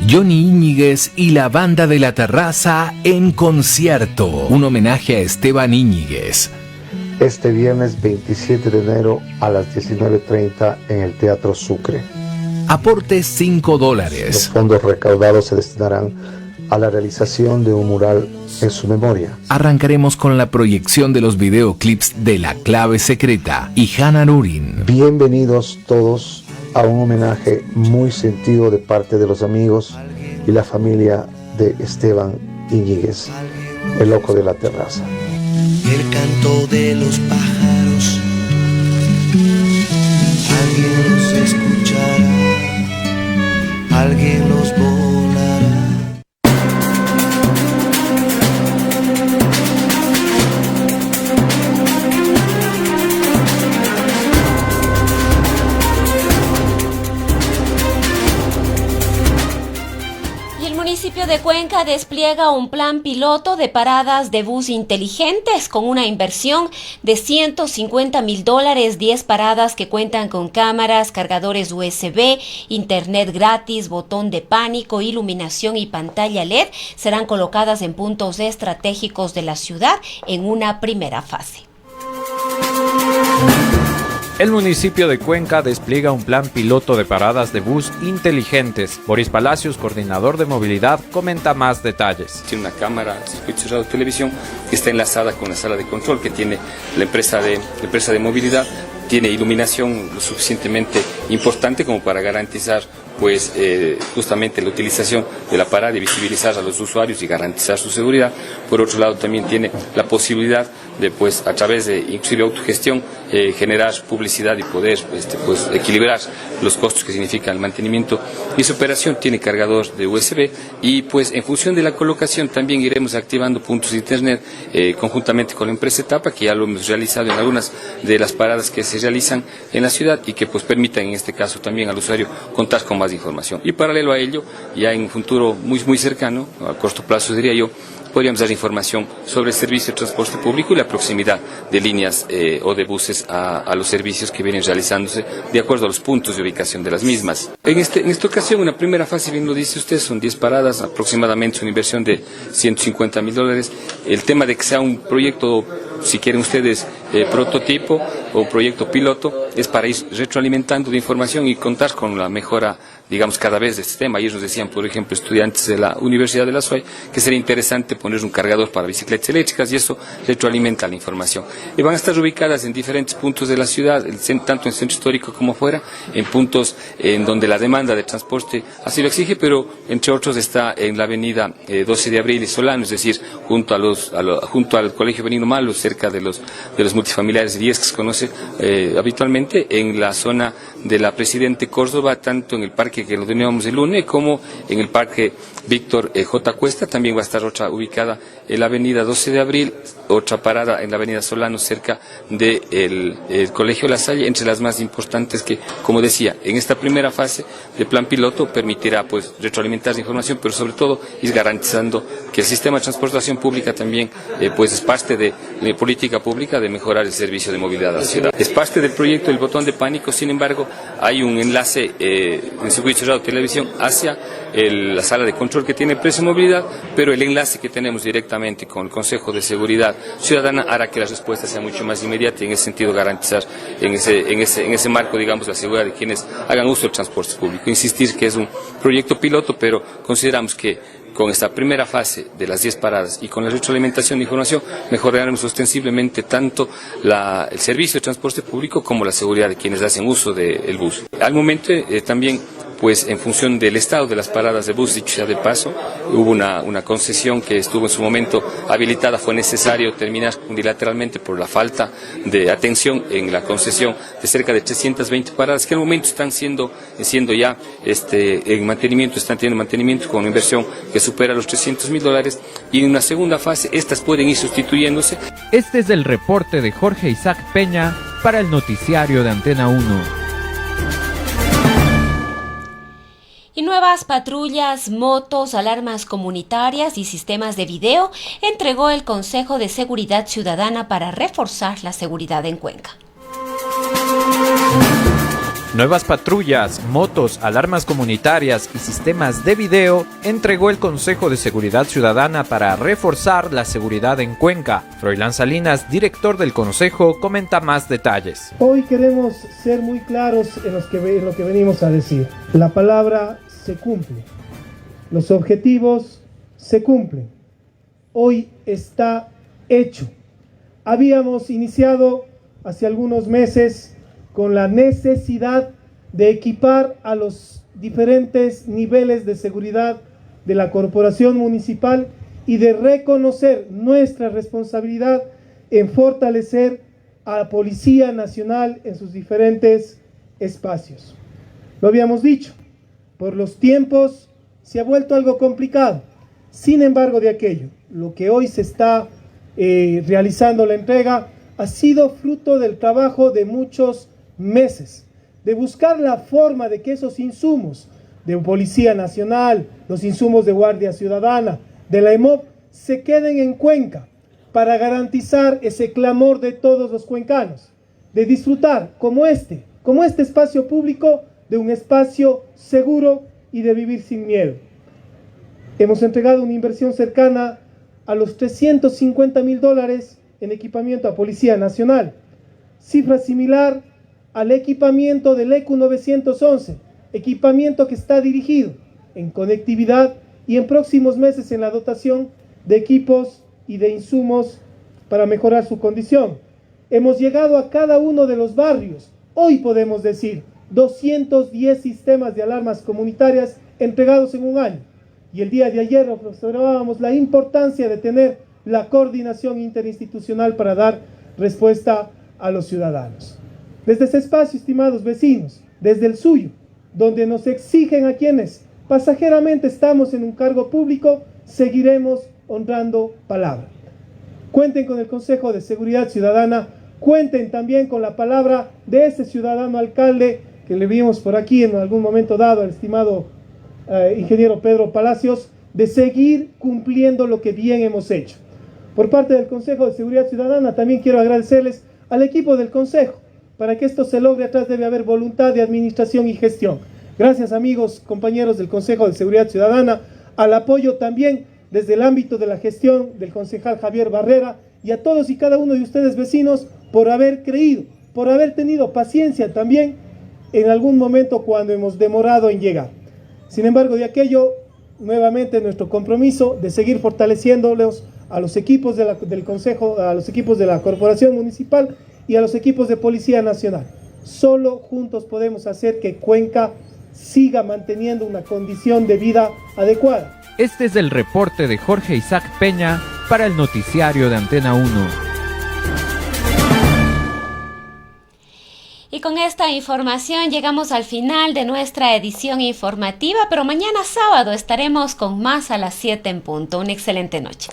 Johnny Íñiguez y la banda de La Terraza en concierto. Un homenaje a Esteban Íñiguez. Este viernes 27 de enero a las 19:30 en el Teatro Sucre. Aporte $5. Los fondos recaudados se destinarán a la realización de un mural en su memoria. Arrancaremos con la proyección de los videoclips de La Clave Secreta y Hannah Nurin. Bienvenidos todos a un homenaje muy sentido de parte de los amigos y la familia de Esteban Íñiguez, el loco de La Terraza. El canto de los pájaros, alguien los escuchará, alguien los volará. El municipio de Cuenca despliega un plan piloto de paradas de bus inteligentes con una inversión de $150,000, 10 paradas que cuentan con cámaras, cargadores USB, internet gratis, botón de pánico, iluminación y pantalla LED serán colocadas en puntos estratégicos de la ciudad en una primera fase. El municipio de Cuenca despliega un plan piloto de paradas de bus inteligentes. Boris Palacios, coordinador de movilidad, comenta más detalles. Tiene una cámara, circuito cerrado de televisión que está enlazada con la sala de control que tiene la empresa de movilidad. Tiene iluminación lo suficientemente importante como para garantizar justamente la utilización de la parada y visibilizar a los usuarios y garantizar su seguridad. Por otro lado, también tiene la posibilidad pues, a través de inclusive autogestión, generar publicidad y poder pues, equilibrar los costos que significa el mantenimiento. Y esa operación tiene cargador de USB y pues en función de la colocación también iremos activando puntos de internet conjuntamente con la empresa Etapa, que ya lo hemos realizado en algunas de las paradas que se realizan en la ciudad y que pues permitan en este caso también al usuario contar con más información. Y paralelo a ello, ya en un futuro muy cercano, a corto plazo diría yo, podríamos dar información sobre el servicio de transporte público y la proximidad de líneas o de buses a los servicios que vienen realizándose de acuerdo a los puntos de ubicación de las mismas. En esta ocasión, una primera fase, bien lo dice usted, son 10 paradas, aproximadamente una inversión de $150,000. El tema de que sea un proyecto, si quieren ustedes, prototipo o proyecto piloto, es para ir retroalimentando de información y contar con la mejora, digamos, cada vez de este tema. Ellos nos decían, por ejemplo, estudiantes de la Universidad de la SUAY, que sería interesante poner un cargador para bicicletas eléctricas y eso retroalimenta la información. Y van a estar ubicadas en diferentes puntos de la ciudad, tanto en el centro histórico como fuera, en puntos en donde la demanda de transporte así lo exige, pero entre otros está en la avenida 12 de Abril y Solano, es decir, junto al Colegio Benigno Malo, cerca de los multifamiliares de 10 que se conoce habitualmente, en la zona de la Presidente Córdoba, tanto en el parque que lo denominamos el UNE, como en el parque Víctor J. Cuesta. También va a estar otra ubicada en la avenida 12 de Abril, otra parada en la avenida Solano, cerca del Colegio La Salle, entre las más importantes que, como decía, en esta primera fase de plan piloto permitirá pues retroalimentar la información, pero sobre todo ir garantizando que el sistema de transportación pública también pues es parte de la política pública de mejorar el servicio de movilidad de la ciudad. Es parte del proyecto El Botón de Pánico, sin embargo, hay un enlace en circuito cerrado de televisión hacia la sala de control que tiene Presa Movilidad, pero el enlace que tenemos directamente con el Consejo de Seguridad Ciudadana hará que la respuesta sea mucho más inmediata y en ese sentido garantizar en ese marco, digamos, la seguridad de quienes hagan uso del transporte público. Insistir que es un proyecto piloto, pero consideramos que con esta primera fase de las 10 paradas y con la retroalimentación de información mejoraremos ostensiblemente tanto el servicio de transporte público como la seguridad de quienes hacen uso del bus. Al momento también, pues en función del estado de las paradas de bus, dicho sea de paso, hubo una concesión que estuvo en su momento habilitada, fue necesario terminar unilateralmente por la falta de atención en la concesión de cerca de 320 paradas que al momento están siendo ya en mantenimiento, están teniendo mantenimiento con una inversión que supera los $300,000 y en una segunda fase estas pueden ir sustituyéndose. Este es el reporte de Jorge Isaac Peña para el noticiario de Antena 1. Y nuevas patrullas, motos, alarmas comunitarias y sistemas de video entregó el Consejo de Seguridad Ciudadana para reforzar la seguridad en Cuenca. Nuevas patrullas, motos, alarmas comunitarias y sistemas de video entregó el Consejo de Seguridad Ciudadana para reforzar la seguridad en Cuenca. Froilán Salinas, director del Consejo, comenta más detalles. Hoy queremos ser muy claros en lo que venimos a decir. La palabra se cumple. Los objetivos se cumplen. Hoy está hecho. Habíamos iniciado hace algunos meses con la necesidad de equipar a los diferentes niveles de seguridad de la corporación municipal y de reconocer nuestra responsabilidad en fortalecer a la Policía Nacional en sus diferentes espacios. Lo habíamos dicho, por los tiempos se ha vuelto algo complicado. Sin embargo, de aquello, lo que hoy se está realizando la entrega ha sido fruto del trabajo de muchos meses, de buscar la forma de que esos insumos de Policía Nacional, los insumos de Guardia Ciudadana, de la EMOP, se queden en Cuenca para garantizar ese clamor de todos los cuencanos, de disfrutar como este espacio público, de un espacio seguro y de vivir sin miedo. Hemos entregado una inversión cercana a los $350,000 en equipamiento a Policía Nacional, cifra similar al equipamiento del ECU 911, equipamiento que está dirigido en conectividad y en próximos meses en la dotación de equipos y de insumos para mejorar su condición. Hemos llegado a cada uno de los barrios. Hoy podemos decir 210 sistemas de alarmas comunitarias entregados en un año. Y el día de ayer observábamos la importancia de tener la coordinación interinstitucional para dar respuesta a los ciudadanos. Desde ese espacio, estimados vecinos, desde el suyo, donde nos exigen a quienes pasajeramente estamos en un cargo público, seguiremos honrando palabra. Cuenten con el Consejo de Seguridad Ciudadana, cuenten también con la palabra de ese ciudadano alcalde que le vimos por aquí en algún momento dado al estimado ingeniero Pedro Palacios, de seguir cumpliendo lo que bien hemos hecho. Por parte del Consejo de Seguridad Ciudadana también quiero agradecerles al equipo del Consejo. Para que esto se logre, atrás debe haber voluntad de administración y gestión. Gracias, amigos, compañeros del Consejo de Seguridad Ciudadana, al apoyo también desde el ámbito de la gestión del concejal Javier Barrera, y a todos y cada uno de ustedes, vecinos, por haber creído, por haber tenido paciencia también en algún momento cuando hemos demorado en llegar. Sin embargo, de aquello, nuevamente nuestro compromiso de seguir fortaleciéndolos a los equipos del Consejo, a los equipos de la Corporación Municipal y a los equipos de Policía Nacional. Solo juntos podemos hacer que Cuenca siga manteniendo una condición de vida adecuada. Este es el reporte de Jorge Isaac Peña para el noticiario de Antena 1. Y con esta información llegamos al final de nuestra edición informativa, pero mañana sábado estaremos con más a las 7 en punto. Una excelente noche.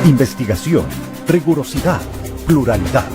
Investigación, rigurosidad, pluralidad.